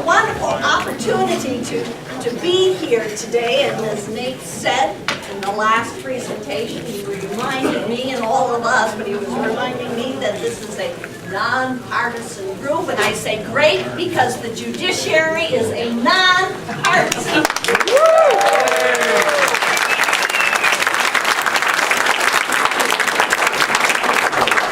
wonderful opportunity to be here today, and as Nate said in the last presentation, he reminded me and all of us, but he was reminding me that this is a nonpartisan group, and I say great because the judiciary is a nonpartisan group.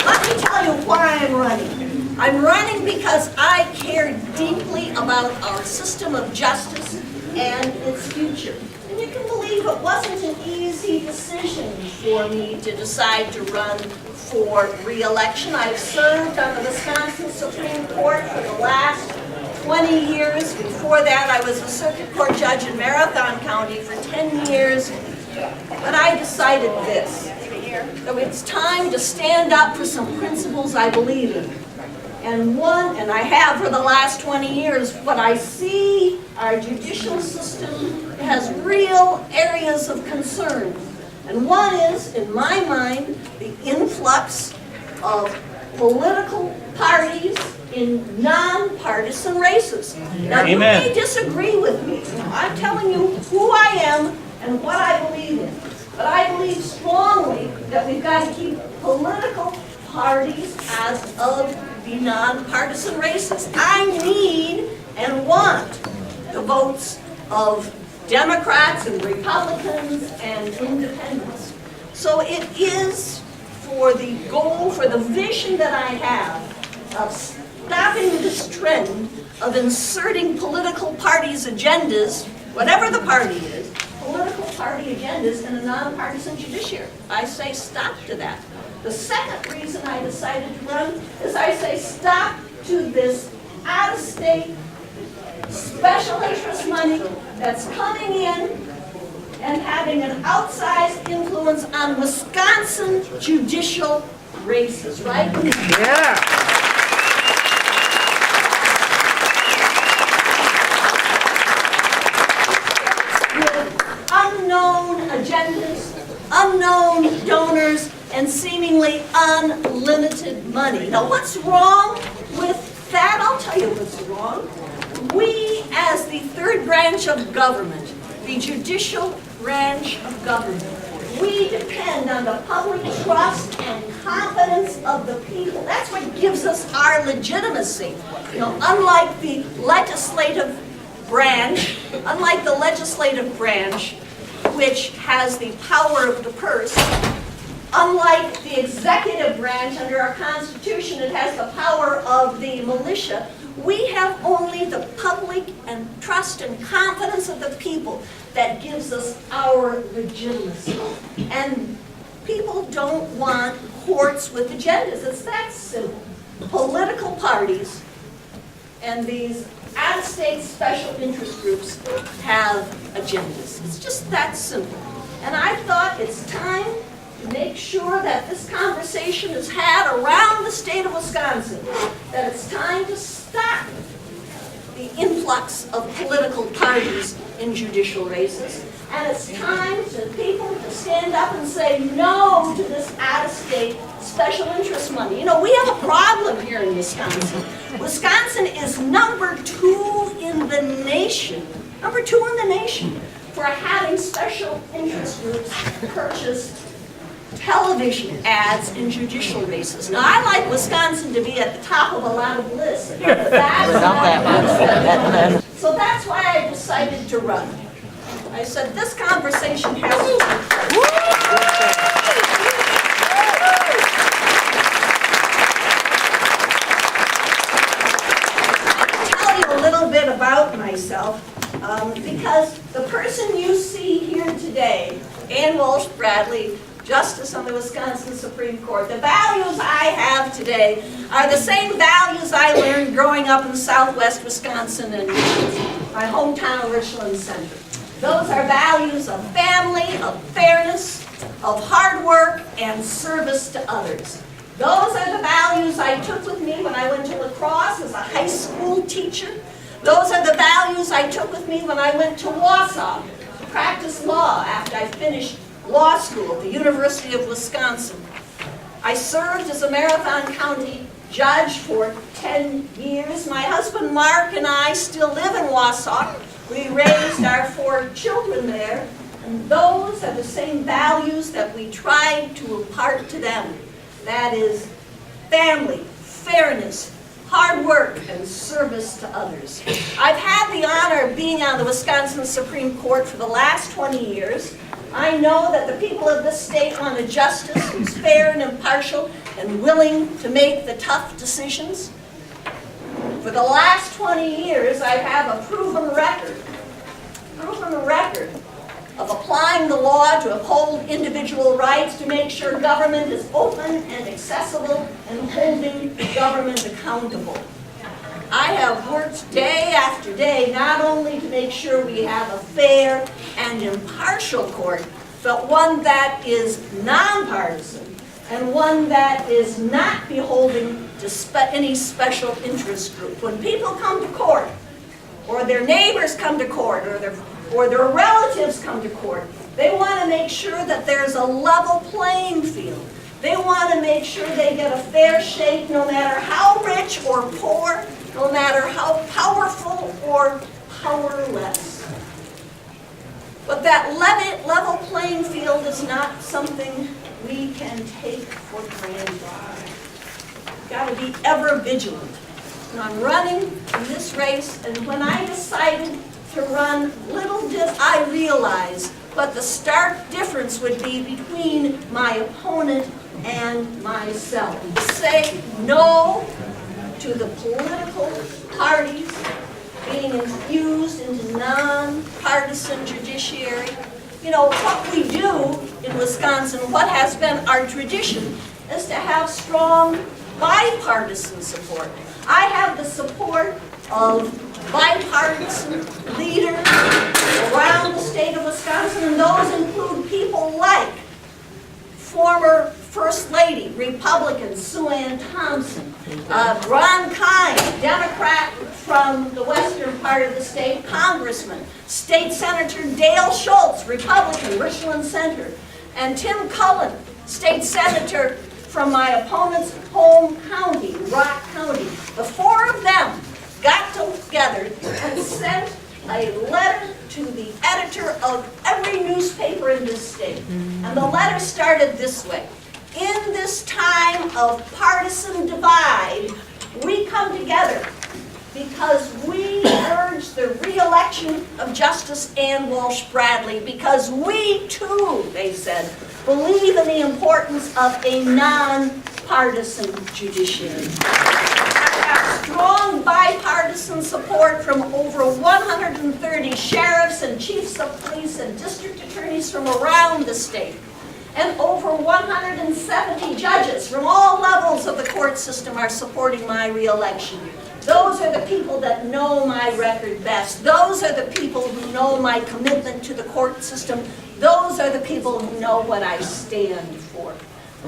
Let me tell you why I'm running. I'm running because I care deeply about our system of justice and its future. And you can believe it wasn't an easy decision for me to decide to run for re-election. I've served on the Wisconsin Supreme Court for the last 20 years. Before that, I was a circuit court judge in Marathon County for 10 years. But I decided this, that it's time to stand up for some principles I believe in. And I have for the last 20 years, but I see our judicial system has real areas of concern. And one is, in my mind, the influx of political parties in nonpartisan races. Now, you may disagree with me. I'm telling you who I am and what I believe in. But I believe strongly that we've got to keep political parties as of the nonpartisan races. I need and want the votes of Democrats and Republicans and independents. So it is for the goal, for the vision that I have of stopping this trend of inserting political parties' agendas, whatever the party is, political party agendas in a nonpartisan judiciary. I say stop to that. The second reason I decided to run is I say stop to this out-of-state special interest money that's coming in and having an outsized influence on Wisconsin judicial races, right? Yeah. With unknown agendas, unknown donors, and seemingly unlimited money. Now, what's wrong with that? I'll tell you what's wrong. We, as the third branch of government, the judicial branch of government, we depend on the public trust and confidence of the people. That's what gives us our legitimacy. You know, unlike the legislative branch, which has the power of the purse, unlike the executive branch under our Constitution, it has the power of the militia. We have only the public and trust and confidence of the people that gives us our legitimacy. And people don't want courts with agendas. It's that simple. Political parties and these out-of-state special interest groups have agendas. It's just that simple. And I thought it's time to make sure that this conversation is had around the state of Wisconsin, that it's time to stop the influx of political parties in judicial races, and it's time for people to stand up and say no to this out-of-state special interest money. You know, we have a problem here in Wisconsin. Wisconsin is number 2 in the nation, for having special interest groups purchase television ads in judicial races. Now, I like Wisconsin to be at the top of a lot of lists. So that's why I decided to run. I said, this conversation has to I'll tell you a little bit about myself, because the person you see here today, Ann Walsh Bradley, Justice on the Wisconsin Supreme Court, the values I have today are the same values I learned growing up in southwest Wisconsin and my hometown, Richland Center. Those are values of family, of fairness, of hard work, and service to others. Those are the values I took with me when I went to La Crosse as a high school teacher. Those are the values I took with me when I went to Wausau to practice law after I finished law school at the University of Wisconsin. I served as a Marathon County judge for 10 years. My husband Mark and I still live in Wausau. We raised our 4 children there, and those are the same values that we tried to impart to them. That is family, fairness, hard work, and service to others. I've had the honor of being on the Wisconsin Supreme Court for the last 20 years. I know that the people of this state want a justice who's fair and impartial and willing to make the tough decisions. For the last 20 years, I have a proven record of applying the law to uphold individual rights, to make sure government is open and accessible, and holding government accountable. I have worked day after day not only to make sure we have a fair and impartial court, but one that is nonpartisan and one that is not beholden to any special interest group. When people come to court, or their neighbors come to court, or their relatives come to court, they want to make sure that there's a level playing field. They want to make sure they get a fair shake no matter how rich or poor, no matter how powerful or powerless. But that level playing field is not something we can take for granted. We've got to be ever vigilant. And I'm running in this race, and when I decided to run, little did I realize what the stark difference would be between my opponent and myself. Say no to the political parties being infused into nonpartisan judiciary. You know, what we do in Wisconsin, what has been our tradition, is to have strong bipartisan support. I have the support of bipartisan leaders around the state of Wisconsin, and those include people like former First Lady, Republican Sue Ann Thompson, Ron Kine, Democrat from the western part of the state, Congressman, State Senator Dale Schultz, Republican, Richland Center, and Tim Cullen, State Senator from my opponent's home county, Rock County. The 4 of them got together and sent a letter to the editor of every newspaper in this state. And the letter started this way: in this time of partisan divide, we come together because we urge the re-election of Justice Ann Walsh Bradley, because we too, they said, believe in the importance of a non-partisan judiciary. I have strong bipartisan support from over 130 sheriffs and chiefs of police and district attorneys from around the state, and over 170 judges from all levels of the court system are supporting my re-election. Those are the people that know my record best. Those are the people who know my commitment to the court system. Those are the people who know what I stand for.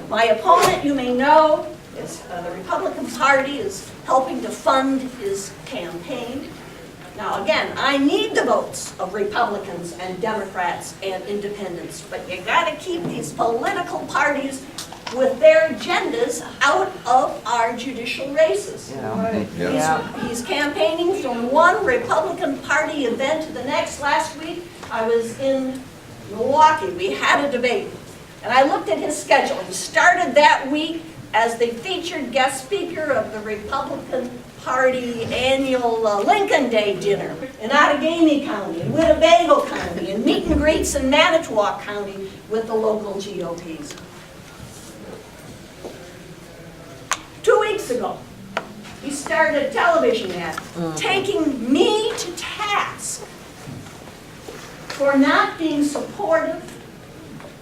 My opponent, you may know, is the Republican Party is helping to fund his campaign. Now again, I need the votes of Republicans and Democrats and independents, but you gotta keep these political parties with their agendas out of our judicial races. He's campaigning from one Republican Party event to the next. Last week, I was in Milwaukee. We had a debate, and I looked at his schedule. He started that week as the featured guest speaker of the Republican Party annual Lincoln Day dinner in Outagamie County, in Winnebago County, and meet and greets in Manitowoc County with the local GOPs. 2 weeks ago, he started a television ad taking me to task for not being supportive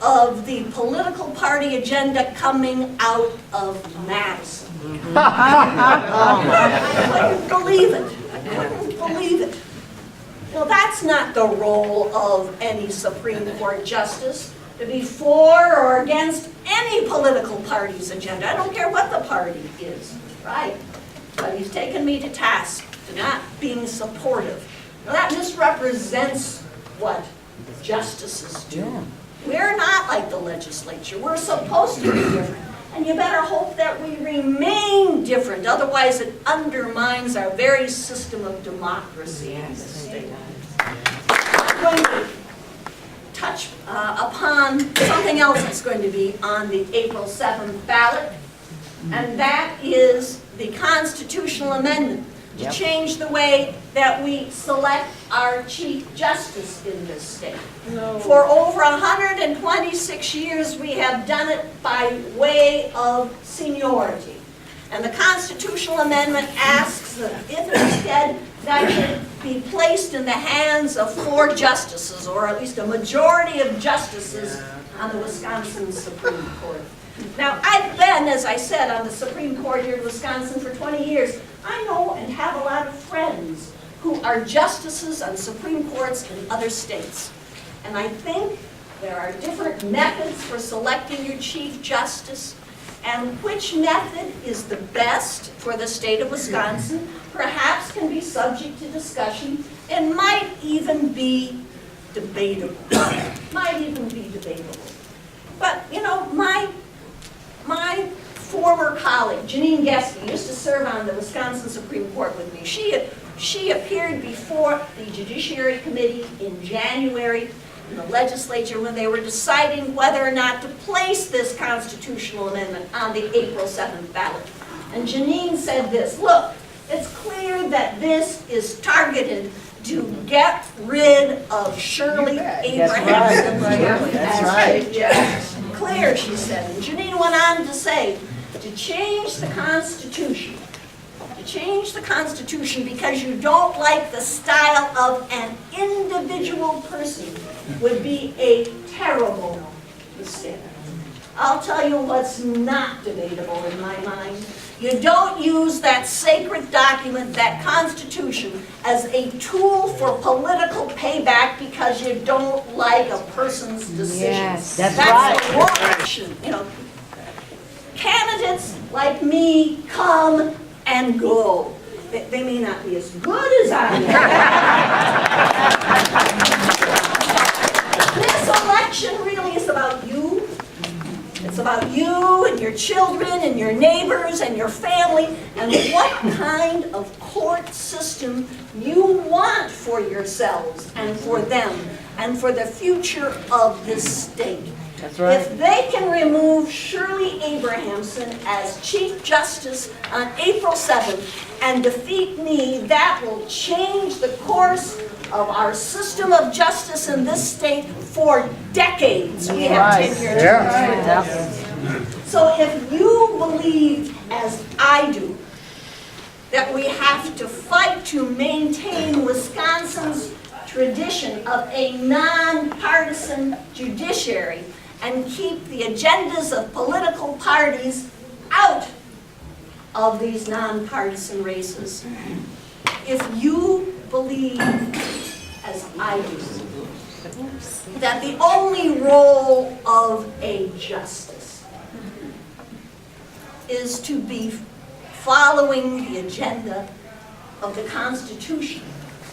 of the political party agenda coming out of Madison. I couldn't believe it. I couldn't believe it. Well, that's not the role of any Supreme Court justice, to be for or against any political party's agenda. I don't care what the party is, right? But he's taken me to task for not being supportive. Now that misrepresents what justices do. We're not like the legislature. We're supposed to be different. And you better hope that we remain different. different. Otherwise, it undermines our very system of democracy in this state. I'm going to touch upon something else that's going to be on the April 7th ballot, and that is the constitutional amendment to change the way that we select our Chief Justice in this state. For over 126 years, we have done it by way of seniority. And the constitutional amendment asks that if instead that should be placed in the hands of 4 justices, or at least a majority of justices on the Wisconsin Supreme Court. Now, I've been, as I said, on the Supreme Court here in Wisconsin for 20 years. I know and have a lot of friends who are justices on Supreme Courts in other states. And I think there are different methods for selecting your Chief Justice, and which method is the best for the state of Wisconsin perhaps can be subject to discussion and might even be debatable. Might even be debatable. But, you know, my former colleague, Janine Geske, used to serve on the Wisconsin Supreme Court with me. She appeared before the Judiciary Committee in January in the legislature when they were deciding whether or not to place this constitutional amendment on the April 7th ballot. And Janine said this: look, it's clear that this is targeted to get rid of Shirley Abrahamson. That's right. Clear, she said. And Janine went on to say, to change the Constitution, because you don't like the style of an individual person would be a terrible mistake. I'll tell you what's not debatable in my mind. You don't use that sacred document, that Constitution, as a tool for political payback because you don't like a person's decisions. Yes, that's right. right. The wrong action. You know, candidates like me come and go. They may not be as good as I am. This election really is about you. It's about you and your children and your neighbors and your family and what kind of court system you want for yourselves and for them and for the future of this state. That's right. If they can remove Shirley Abrahamson as Chief Justice on April 7th and defeat me, that will change the course of our system of justice in this state for decades. We have tenured. Yeah. So if you believe, as I do, that we have to fight to maintain Wisconsin's tradition of a nonpartisan judiciary and keep the agendas of political parties out of these nonpartisan races, if you believe, as I do, that the only role of a justice is to be following the agenda of the Constitution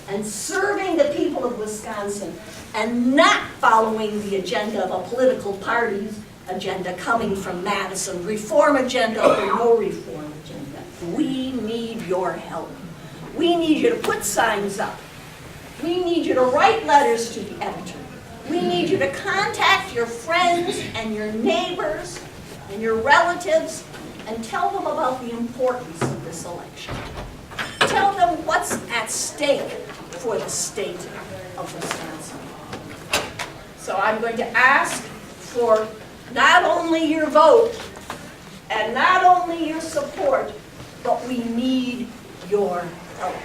and serving the people of Wisconsin and not following the agenda of a political party's agenda coming from Madison, reform agenda or no reform agenda. We need your help. We need you to put signs up. We need you to write letters to the editor. We need you to contact your friends and your neighbors and your relatives and tell them about the importance of this election. Tell them what's at stake for the state of Wisconsin. So I'm going to ask for not only your vote and not only your support, but we need your help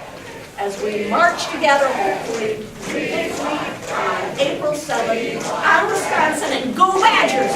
as we march together, hopefully, to victory on April 7th on Wisconsin, and go Badgers!